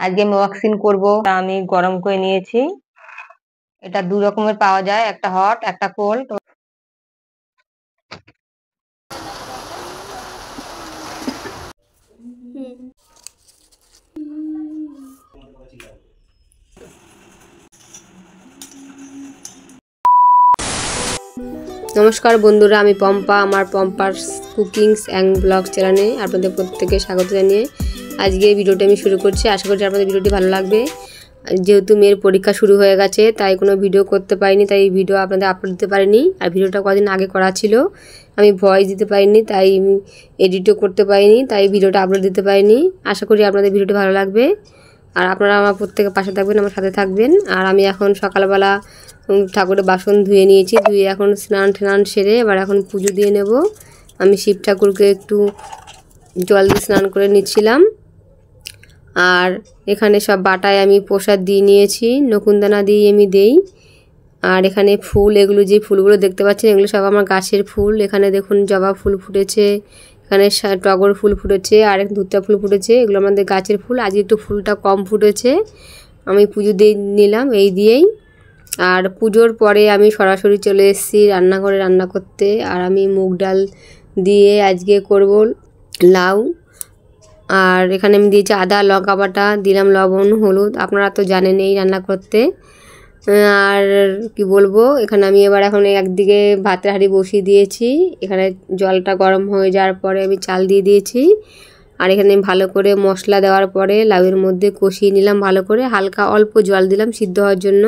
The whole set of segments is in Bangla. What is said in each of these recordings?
আজকে আমি ওয়াক্সিং করব। আমি গরম করে নিয়েছি। এটা দু রকমের পাওয়া যায়, একটা হট একটা কোল্ড। নমস্কার বন্ধুরা, আমি পম্পা। আমার পম্পার কুকিংস অ্যান্ড ব্লগ চ্যানেলে আপনাদের প্রত্যেকে স্বাগত জানিয়ে আজকে এই ভিডিওটি আমি শুরু করছি। আশা করছি আপনাদের ভিডিওটি ভালো লাগবে। যেহেতু মেয়ের পরীক্ষা শুরু হয়ে গেছে তাই কোনো ভিডিও করতে পারিনি, তাই ভিডিও আপনাদের আপলোড দিতে পারিনি। আর ভিডিওটা কদিন আগে করা ছিল, আমি ভয়েস দিতে পারিনি, তাই এডিটও করতে পারিনি, তাই ভিডিওটা আপলোড দিতে পারিনি। আশা করি আপনাদের ভিডিওটি ভালো লাগবে। আর আপনারা আমার প্রত্যেকের পাশে থাকবেন, আমার সাথে থাকবেন। আর আমি এখন সকালবেলা ঠাকুরের বাসন ধুয়ে নিয়েছি, ধুয়ে এখন স্নান টান সেরে এবার এখন পুজো দিয়ে নেব। আমি শিব ঠাকুরকে একটু জল দিয়ে স্নান করে নিচ্ছিলাম। আর এখানে সব বাটায় আমি প্রসাদ দিয়ে নিয়েছি, নকুনদানা দিয়ে আমি দেই। আর এখানে ফুল, এগুলো যে ফুলগুলো দেখতে পাচ্ছেন এগুলো সব আমার গাছের ফুল। এখানে দেখুন জবা ফুল ফুটেছে, এখানে টগর ফুল ফুটেছে, আর ধুত্তা ফুল ফুটেছে। এগুলো আমাদের গাছের ফুল। আজকে একটু ফুলটা কম ফুটেছে, আমি পুজো দিয়ে নিলাম এই দিয়েই। আর পুজোর পরে আমি সরাসরি চলে এসেছি রান্নাঘরে রান্না করতে। আর আমি মুগ ডাল দিয়ে আজকে করব লাউ। আর এখানে আমি দিয়েছি আদা, লঙ্কা বাটা, দিলাম লবণ, হলুদ। আপনারা তো জানেন এই রান্না করতে। আর কি বলবো, এখানে আমি এবার এখন একদিকে ভাতের হাঁড়ি বসিয়ে দিয়েছি। এখানে জলটা গরম হয়ে যাওয়ার পরে আমি চাল দিয়ে দিয়েছি। আর এখানে ভালো করে মশলা দেওয়ার পরে লাউয়ের মধ্যে কষিয়ে নিলাম ভালো করে, হালকা অল্প জল দিলাম সিদ্ধ হওয়ার জন্য।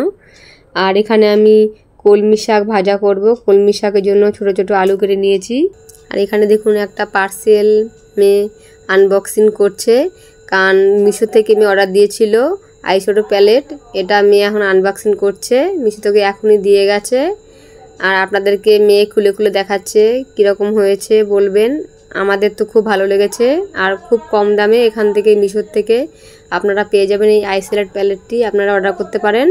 আর এখানে আমি কলমি শাক ভাজা করব। কলমি শাকের জন্য ছোট ছোট আলু কেটে নিয়েছি। আর এখানে দেখুন একটা পার্সেল মেয়ে আনবক্সিং করছে, কারণ মিশো থেকে মেয়ে অর্ডার দিয়েছিল আইশ্যাডো প্যালেট। এটা মেয়ে এখন আনবক্সিং করছে, মিশো থেকে এখনই দিয়ে গেছে। আর আপনাদেরকে মেয়ে খুলে খুলে দেখাচ্ছে কীরকম হয়েছে বলবেন। আমাদের তো খুব ভালো লেগেছে। আর খুব কম দামে এখান থেকে মিশোর থেকে আপনারা পেয়ে যাবেন এই আইশ্যাডো প্যালেটটি, আপনারা অর্ডার করতে পারেন।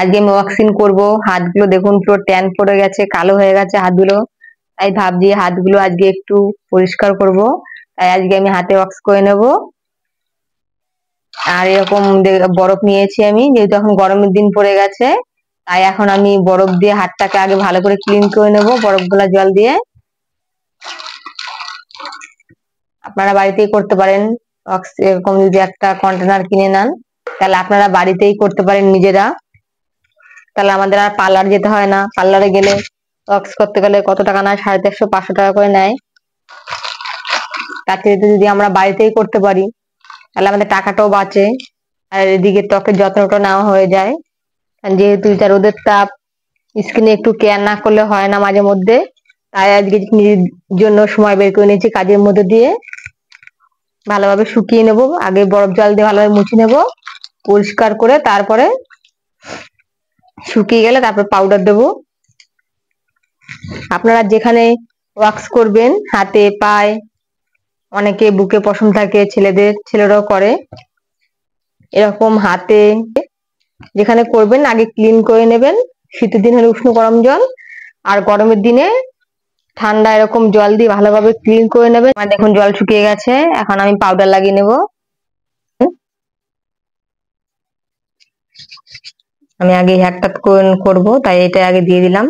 আজকে আমি ওয়াক্সিং করব। হাতগুলো দেখুন পুরো ট্যান পড়ে গেছে, কালো হয়ে গেছে হাতগুলো। তাই ভাবছি হাতগুলো আজকে একটু পরিষ্কার করব। তাই আজকে আমি হাতে ওয়াক্স করে নেব। আর এরকম বরফ নিয়েছি আমি, যেহেতু এখন গরমের দিন পড়ে গেছে, তাই এখন আমি বরফ দিয়ে হাতটাকে আগে ভালো করে ক্লিন করে নেব বরফ গুলা জল দিয়ে। আপনারা বাড়িতেই করতে পারেন ওয়াক্স। এরকম যদি একটা কন্টেনার কিনে নেন তাহলে আপনারা বাড়িতেই করতে পারেন নিজেরা। তাহলে আমাদের আর পার্লার যেতে হয় না। পার্লারে গেলে ওয়াক্স করতে গেলে কত টাকা নেয়, 350 500 টাকা করে নেয়। তার থেকে যদি আমরা বাড়িতেই করতে পারি তাহলে আমাদের টাকাটাও বাঁচে, আর এদিকে ত্বকের যত্নটা নেওয়া হয়ে যায়। যেহেতু এটা রোদের তাপ, স্কিনে একটু কেয়ার না করলে হয় না মাঝে মধ্যে। তাই আজকে নিজের জন্য সময় বের করে নিয়েছি কাজের মধ্যে দিয়ে। ভালোভাবে শুকিয়ে নেব, আগে বরফ জল দিয়ে ভালোভাবে মুছে নেব পরিষ্কার করে, তারপরে শুকিয়ে গেলে তারপর পাউডার দেব। আপনারা যেখানে ওয়াক্স করবেন, হাতে পায়ে, অনেকে বুকে পশম থাকে ছেলেদের, ছেলেরাও করে, এরকম হাতে যেখানে করবেন আগে ক্লিন করে নেবেন। শীতের দিন হলে উষ্ণ গরম জল, আর গরমের দিনে ঠান্ডা এরকম জল দিয়ে ভালোভাবে ক্লিন করে নেবেন। আমার দেখুন জল শুকিয়ে গেছে, এখন আমি পাউডার লাগিয়ে নেব। আমি আগে হেয়ারটা করব, তাই এটা আগে দিয়ে দিলাম।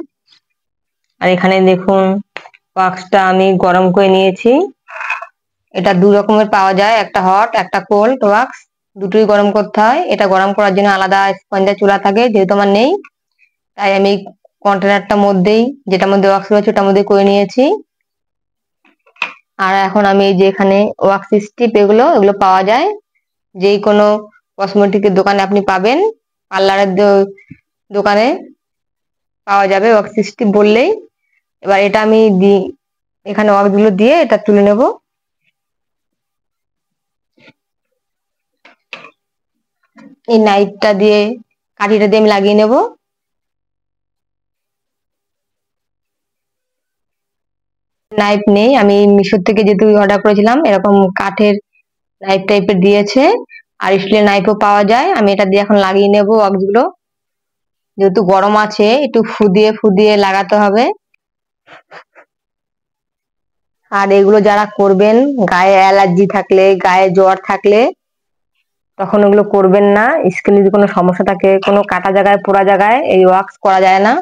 আর এখানে দেখুন ওয়াক্সটা আমি গরম করে নিয়েছি। এটা দু রকমের পাওয়া যায়, একটা হট একটা কোল্ড ওয়াক্স। দুটোই গরম করতে হয়। এটা গরম করার জন্য আলাদা স্পঞ্জের চুলা থাকে, যেহেতু আমার নেই তাই আমি কন্টেনারটার মধ্যেই, যেটার মধ্যে ওয়াক্স রয়েছে ওটার মধ্যে করে নিয়েছি। আর এখন আমি এই যে এখানে ওয়াক্স স্টিপ, এগুলো এগুলো পাওয়া যায় যেই কোনো কসমেটিকের দোকানে আপনি পাবেন, পার্লারের দোকানে পাওয়া যাবে ওয়াক্স স্টিপ বললেই। এবার এটা আমি এখানে ওয়াক্স গুলো দিয়ে এটা তুলে নেব। এই নাইফটা দিয়ে, কাঠিটা দিয়ে আমি লাগিয়ে নেব। নাইফ নেই, আমি মিশো থেকে যেহেতু অর্ডার করেছিলাম এরকম কাঠের নাইফ টাইপের দিয়েছে, আর স্টিলের নাইফও পাওয়া যায়। আমি এটা দিয়ে এখন লাগিয়ে নেব ওয়াক্স গুলো। যেহেতু গরম আছে একটু ফুদিয়ে ফুদিয়ে লাগাতে হবে। আর এগুলো যারা করবেন, গায়ে অ্যালার্জি থাকলে, গায়ে জ্বর থাকলে তখন ওগুলো করবেন না। স্কিনে যদি কোনো সমস্যা থাকে, কোনো কাটা জায়গায়, পোড়া জায়গায় এই ওয়াক্স করা যায় না।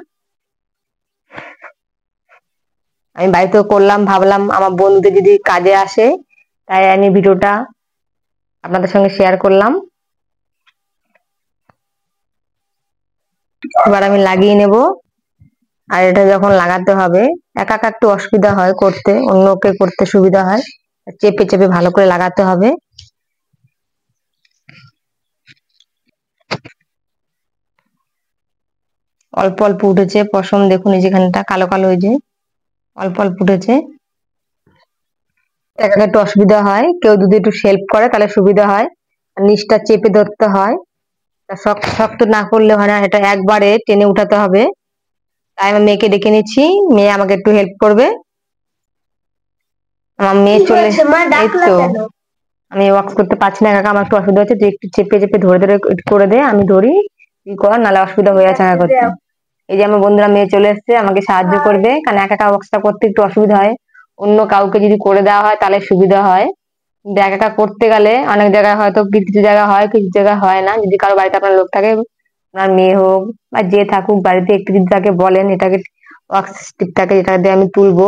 আমি বাড়িতেও করলাম, ভাবলাম আমার বন্ধুদের যদি কাজে আসে, তাই আমি ভিডিওটা আপনাদের সঙ্গে শেয়ার করলাম। এবার আমি লাগিয়ে নেব। আর এটা যখন লাগাতে হবে, একা একা একটু অসুবিধা হয় করতে, অন্যকে করতে সুবিধা হয়। চেপে চেপে ভালো করে লাগাতে হবে। অল্প অল্প উঠেছে পশম, দেখুন এই যেখানটা কালো কালো, এই যে অল্প অল্প উঠেছে। একা একা একটু অসুবিধা হয়, কেউ যদি একটু হেল্প করে তাহলে সুবিধা হয়। নিচটা চেপে ধরতে হয়, শক্ত শক্ত না করলে হয় না, এটা একবারে টেনে উঠাতে হবে। তাই আমি মেয়েকে ডেকে নিচ্ছি, মেয়ে আমাকে একটু হেল্প করবে। আমার মেয়ে চলে, এই তো আমি ওয়াক্স করতে পারছি না কাকা, আমার একটু অসুবিধা হচ্ছে, তুই একটু চেপে চেপে ধরে ধরে করে দে, আমি ধরি, তুই কর, নাহলে অসুবিধা হয়ে যাচ্ছে করতে। এই যে আমার বন্ধুরা, মেয়ে চলে এসছে, আমাকে সাহায্য করবে, কারণ একা একা ওয়াক্সটা করতে একটু অসুবিধা হয়। অন্য কাউকে যদি করে দেওয়া হয় তাহলে সুবিধা হয়, কিন্তু একা একা করতে গেলে অনেক জায়গায় হয়তো কিছু কিছু জায়গায় হয়, কিছু জায়গায় হয় না। যদি কারো বাড়িতে আপনার লোক থাকে, আপনার মেয়ে হোক বা যে থাকুক বাড়িতে, একটু যদি তাকে বলেন এটাকে ওয়াক্স স্টিকটাকে, যেটা দিয়ে আমি তুলবো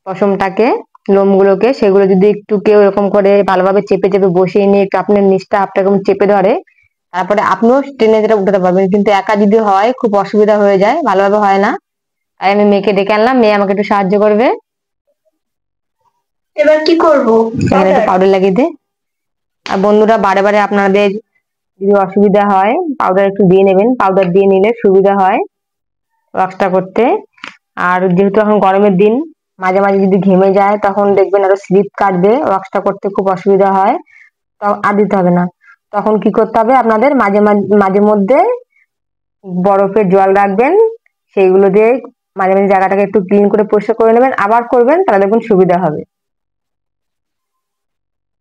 পশমটাকে, লোমগুলোকে, সেগুলো যদি একটু কেউ এরকম করে ভালোভাবে চেপে চেপে বসিয়ে নিয়ে একটু আপনার নিচটা আপনার চেপে ধরে, তারপরে আপনিও টেনে যেটা উঠাতে পারবেন। কিন্তু একা যদি হয় খুব অসুবিধা হয়ে যায়, ভালোভাবে হয় না। তাই আমি মেয়েকে ডেকে আনলাম, মেয়ে আমাকে একটু সাহায্য করবে। এবার কি করব? এখানে একটু পাউডার লাগিয়ে দে। আর বন্ধুরা, বারে বারে আপনাদের যদি অসুবিধা হয়, পাউডার একটু দিয়ে নেবেন, পাউডার দিয়ে নিলে সুবিধা হয় ওয়াক্সটা করতে। আর যেহেতু এখন গরমের দিন, মাঝে মাঝে যদি ঘেমে যায় তখন দেখবেন আরো স্লিপ কাটবে, ওয়াক্সটা করতে খুব অসুবিধা হয়। আর দিতে হবে না। তখন কি করতে হবে আপনাদের, মাঝে মাঝে মাঝে মধ্যে বরফের জল রাখবেন, সেইগুলো দিয়ে মাঝে মাঝে জায়গাটাকে একটু ক্লিন করে পরিষ্কার করে নেবেন, আবার করবেন, তাহলে দেখুন সুবিধা হবে।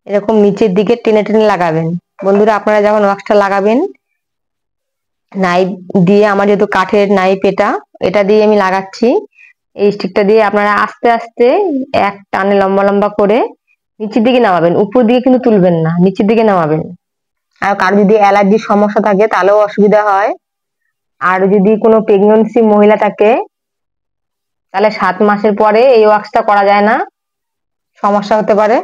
এরকম নিচের দিকে টেনে টেনে লাগাবেন। বন্ধুরা, আপনারা যখন ওয়াক্সটা লাগাবেন, নাইফ দিয়ে, আমার যেহেতু কাঠের নাইফ এটা, এটা দিয়ে আমি লাগাচ্ছি। এই স্টিকটা দিয়ে আপনারা আস্তে আস্তে এক টানে লম্বা লম্বা করে নিচের দিকে নামাবেন, উপর দিকে কিন্তু তুলবেন না, নিচের দিকে নামাবেন। আর কারো যদি অ্যালার্জির সমস্যা থাকে তাহলেও অসুবিধা হয়। আর যদি কোনো প্রেগন্যান্সি মহিলা থাকে, তাহলে 7 মাসের পরে এই ওয়াক্সটা করা যায় না, সমস্যা হতে পারে।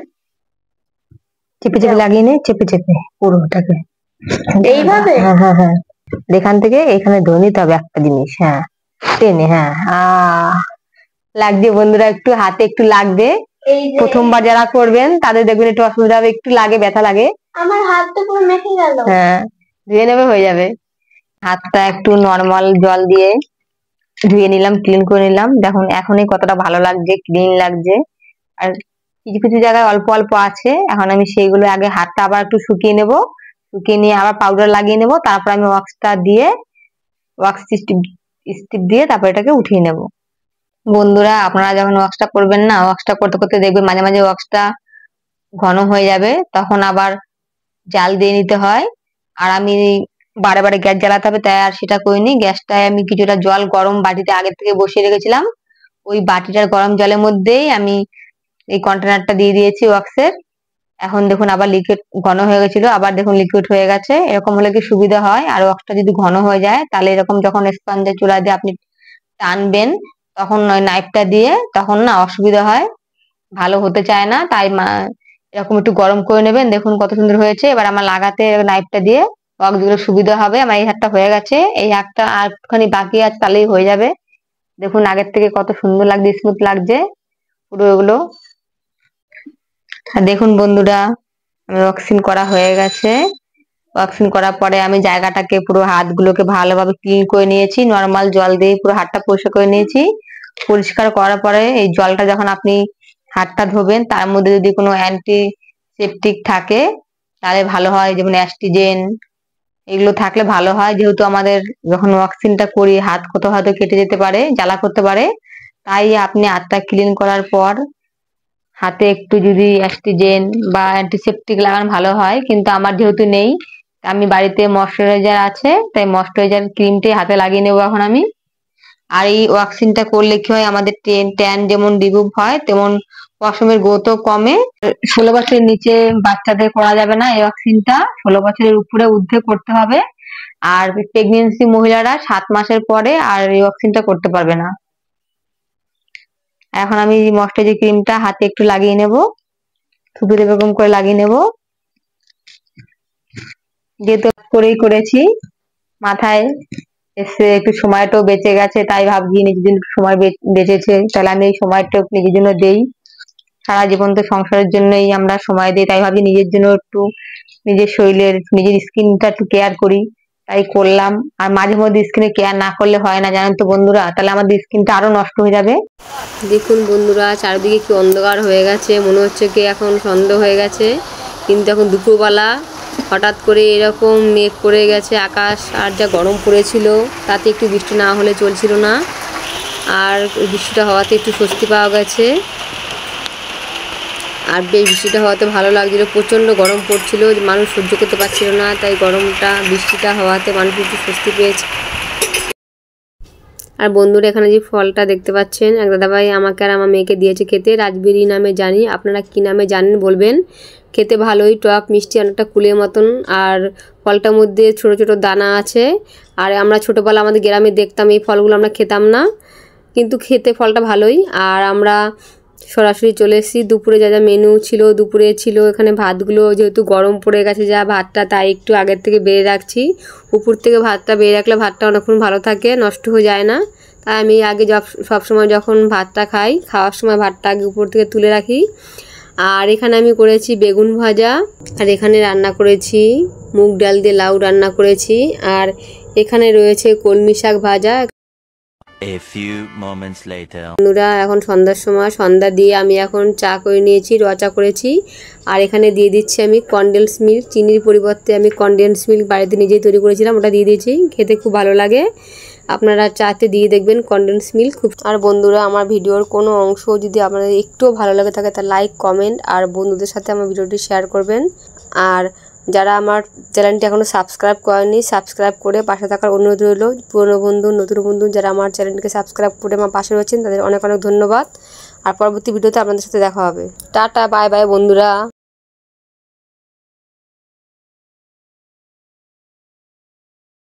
চেপে চেপে লাগিয়ে নে, চেপে চেপে পুরোটাকে, এইভাবে? হ্যাঁ হ্যাঁ হ্যাঁ, এখান থেকে এখানে ধরে নিতে হবে একটা জিনিস, হ্যাঁ টেনে, হ্যাঁ লাগবে বন্ধুরা, একটু হাতে একটু লাগবে। এই যে প্রথমবার যারা করবেন তাদের দেখবেন একটু অসুবিধা হবে, একটু লাগে, ব্যথা লাগে। আমার হাত তো পুরো মেখে গেল। হ্যাঁ, ধুয়ে নেবে, হয়ে যাবে। হাতটা একটু নর্মাল জল দিয়ে ধুয়ে নিলাম, ক্লিন করে নিলাম, দেখুন এখনই কতটা ভালো লাগছে, ক্লিন লাগছে। আর কিছু কিছু জায়গায় অল্প অল্প আছে, এখন আমি সেইগুলো আগে হাতটা আবার একটু শুকিয়ে নেব, শুকিয়ে নিয়ে আবার পাউডার লাগিয়ে নেব, তারপর আমি ওয়াক্সটা দিয়ে, ওয়াক্স স্টিপ দিয়ে তারপর এটাকে উঠিয়ে নেব। বন্ধুরা, আপনারা যখন ওয়াক্সটা করবেন না, ওয়াক্সটা করতে করতে দেখবেন মাঝে মাঝে ওয়াক্সটা ঘন হয়ে যাবে, তখন আবার জাল দিয়ে নিতে হয়। আর আমি বারে বারে গ্যাস জ্বালাতে হবে, তাই আর সেটা করিনি। গ্যাসটায় আমি কিছুটা জল গরম বাটিতে আগে থেকে বসিয়ে রেখেছিলাম, ওই বাটিটার গরম জলের মধ্যেই আমি এই কন্টেনারটা দিয়ে দিয়েছি ওয়াক্সের। এখন দেখুন আবার লিকুইড ঘন হয়ে গেছিল, আবার দেখুন লিকুইড হয়ে গেছে। এরকম হলে কি সুবিধা হয়, আর ওয়াক্সটা যদি ঘন হয়ে যায় তাহলে এরকম যখন স্পঞ্জের চূড়া দিয়ে আপনি টানবেন, তখন ওই নাইফটা দিয়ে তখন না অসুবিধা হয়, ভালো হতে চায় না। তাই এরকম একটু গরম করে নেবেন। দেখুন কত সুন্দর হয়েছে। এবার আমার লাগাতে নাইফটা দিয়ে ওয়াক্স গুলো সুবিধা হবে। আমার এই হাতটা হয়ে গেছে, এই হাতটা আর একটুখানি বাকি আছে, তাহলেই হয়ে যাবে। দেখুন আগের থেকে কত সুন্দর লাগছে, স্মুথ লাগছে পুরো এগুলো। আর দেখুন বন্ধুরা, আমি ওয়াক্সিং করা হয়ে গেছে। ওয়াক্সিং করার পরে আমি জায়গাটাকে, পুরো হাতগুলোকে ভালোভাবে ক্লিন করে নিয়েছি, নর্মাল জল দিয়ে পুরো হাতটা পরিষ্কার করে নিয়েছি। পরিষ্কার করার পরে এই জলটা যখন আপনি হাতটা ধোবেন, তার মধ্যে যদি কোনো অ্যান্টিসেপটিক থাকে তাহলে ভালো হয়, যেমন অ্যাস্টিজেন, এগুলো থাকলে ভালো হয়। যেহেতু আমাদের যখন ওয়াক্সিংটা করি হাত কোথাও হয়তো কেটে যেতে পারে, জ্বালা করতে পারে, তাই আপনি হাতটা ক্লিন করার পর হাতে একটু যদি অ্যাস্টিজেন বা অ্যান্টিসেপটিক লাগানো ভালো হয়। কিন্তু আমার যেহেতু নেই, আমি বাড়িতে ময়শ্চারাইজার আছে, তাই ময়শ্চারাইজার ক্রিমটাই হাতে লাগিয়ে নেবো এখন আমি। আর এই ওয়াক্সিংটা করলে কি হয়, আমাদের ট্যান যেমন রিমুভ হয়, তেমন পশমের গ্রোথও কমে। 16 বছরের নিচে বাচ্চাদের করা যাবে না এই ভ্যাকসিনটা, 16 বছরের উপরে ঊর্ধ্বে করতে হবে। আর প্রেগনেন্সি মহিলারা 7 মাসের পরে আর এই ভ্যাকসিনটা করতে পারবে না। এখন আমি ময়েশ্চারাইজিং ক্রিমটা হাতে একটু লাগিয়ে নেব, থুতুতে বেগম করে লাগিয়ে নেব। যেহেতু করেই করেছি, মাথায় এসে একটু সময়টাও বেঁচে গেছে, তাই ভাবছি নিজের জন্য একটু সময় বেঁচেছে, তাহলে আমি এই সময়টা নিজের জন্য দেই। সারা জীবন তো সংসারের জন্যই আমরা সময় দিই, তাই ভাবছি নিজের জন্য একটু নিজের শরীরের নিজের স্কিনটা একটু কেয়ার করি, তাই করলাম। আর মাঝে মধ্যে স্কিনে কেয়ার না করলে হয় না, জানেন তো বন্ধুরা, তাহলে আমাদের স্কিনটা আরো নষ্ট হয়ে যাবে। দেখুন বন্ধুরা, চারিদিকে কি অন্ধকার হয়ে গেছে, মনে হচ্ছে কি এখন সন্ধ্যা হয়ে গেছে, কিন্তু এখন দুপুরবেলা। হঠাৎ করে এরকম মেঘ করে গেছে আকাশ, আর যা গরম পড়েছিল তাতে একটু বৃষ্টি না হলে চলছিল না, আর বৃষ্টিটা হওয়াতে একটু স্বস্তি পাওয়া গেছে। আর বেশ বৃষ্টিটা হওয়াতে ভালো লাগছিল, প্রচণ্ড গরম পড়ছিল, মানুষ সহ্য করতে পারছিল না, তাই বৃষ্টিটা হওয়াতে মানুষ একটু স্বস্তি পেয়েছে। আর বন্ধুরা, এখানে যে ফলটা দেখতে পাচ্ছেন, এক দাদাভাই আমাকে আর আমার মেয়েকে দিয়েছে খেতে, রাজবেরি নামে জানি, আপনারা কি নামে জানেন বলবেন। খেতে ভালোই টক মিষ্টি, অনেকটা কুলের মতন, আর ফলটার মধ্যে ছোট ছোট দানা আছে। আর আমরা ছোটোবেলা আমাদের গ্রামে দেখতাম এই ফলগুলো, আমরা খেতাম না, কিন্তু খেতে ফলটা ভালোই। আর আমরা সরাসরি চলে এসেছি, দুপুরে যা যা মেনু ছিল, দুপুরে ছিল এখানে ভাতগুলো, যেহেতু গরম পড়ে গেছে যা ভাতটা, তাই একটু আগের থেকে বেড়ে রাখছি। উপর থেকে ভাতটা বেড়ে রাখলে ভাতটা অনেকক্ষণ ভালো থাকে, নষ্ট হয়ে যায় না, তাই আমি আগে সবসময় যখন ভাতটা খাই, খাওয়ার সময় ভাতটা আগে উপর থেকে তুলে রাখি। আর এখানে আমি করেছি বেগুন ভাজা, আর এখানে রান্না করেছি মুগ ডাল দিয়ে লাউ রান্না করেছি, আর এখানে রয়েছে কলমি শাক ভাজা। A few moments later. বন্ধুরা, এখন সন্ধ্যার সময়, সন্ধ্যা দিয়ে আমি এখন চা করে নিয়েছি, র চা করেছি। আর এখানে দিয়ে দিচ্ছি আমি কনডেন্স মিল্ক, চিনির পরিবর্তে আমি কনডেন্স মিল্ক বাড়িতে নিজেই তৈরি করেছিলাম, ওটা দিয়ে দিয়েছি, খেতে খুব ভালো লাগে। আপনারা চাতে দিয়ে দেখবেন কনডেন্স মিল্ক খুব। আর বন্ধুরা, আমার ভিডিওর কোনো অংশ যদি আপনাদের একটুও ভালো লাগে থাকে, তা লাইক কমেন্ট আর বন্ধুদের সাথে আমার ভিডিওটি শেয়ার করবেন। আর যারা আমার চ্যানেলটি এখনও সাবস্ক্রাইব করেনি, সাবস্ক্রাইব করে পাশে থাকার অনুরোধ রইল। পুরনো বন্ধু, নতুন বন্ধু যারা আমার চ্যানেলটিকে সাবস্ক্রাইব করে আমার পাশে রয়েছেন, তাদের অনেক অনেক ধন্যবাদ। আর পরবর্তী ভিডিওতে আপনাদের সাথে দেখা হবে। টাটা, বাই বাই বন্ধুরা।